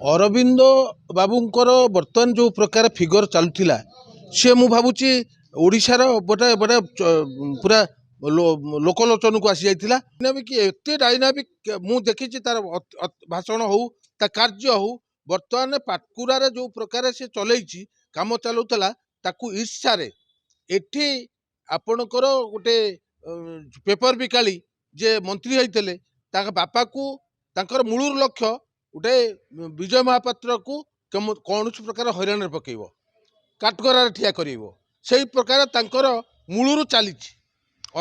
अरविंद बाबूंकर बर्तमान जो प्रकार फिगर चलुला सी मु भावुची ओडिशार गोटे गोटे पूरा लोकलोचन को आसी जाइथिला डायनामिक एते डायनामिक मु देखी तार भाषण हो ता कार्य हो बर्तमान पाटकुरार जो प्रकार से चलैछि काम चलाउतला ताकू ईर्ष्या एठी आपणकर गोटे पेपर बिकाली जे मंत्री होइतले ताका बापा को तांकर मूलर लक्ष्य गोटे विजय महापात्र को कौन प्रकार हईराण पकेब काटगरार ठिया कर से प्रकार तांकर मूलर चली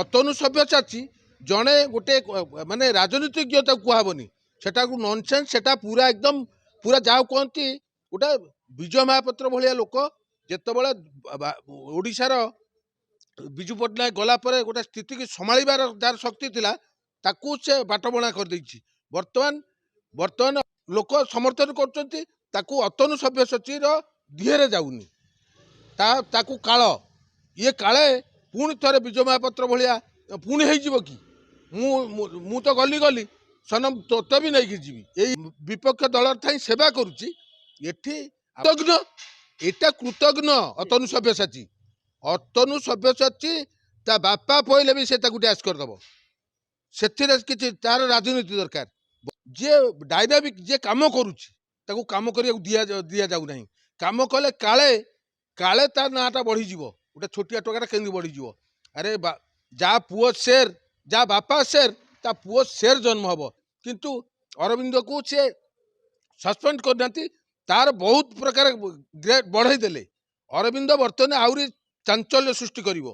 अतनु सभ्यसाची जड़े गोटे माने राजनीतिज्ञ कहबनी सेटा नॉनसेंस सेटा पूरा एकदम पूरा जहाँ कहती गोटे विजय महापात्र भाया लोक जितेबाला ओडिशार विजु पट्टनायक गला गोटे स्थिति की संभाळिबार जार शक्ति थिला ताकू से बाटबणा कर देछि वर्तमान वर्तमान लोक समर्थन करचंती ताकू अतनु सभ्यसाचीर दिहरे जाउनी ताकू काल ये काले पुणी थे विजय महापात्र भाया पुणी हो कि मु तो गली गली सनम तोते भी नहीं जीवी यही विपक्ष दल थाई सेवा करुच्ची कृतज्ञ एटा कृतज्ञ अतनु सभ्यसाची ता बापा पहले भी से डैश करदेव से तार राजनीति दरकार जे डायनामिक जे काम करुच्ची काम करिया दिया जाऊ नहीं काम कले काले काले तार नाटा बढ़ीज गोटे छोटिया टका केमी बढ़ीज अरे जा पुओ शेर जा बापा शेर ता पुओ शेर जन्म हम किंतु अरविंद को सी सस्पेंड करना तार बहुत प्रकार ग्रेड बढ़ई देले अरविंद बर्तमान आहरी चांचल्य सृष्टि करिवो।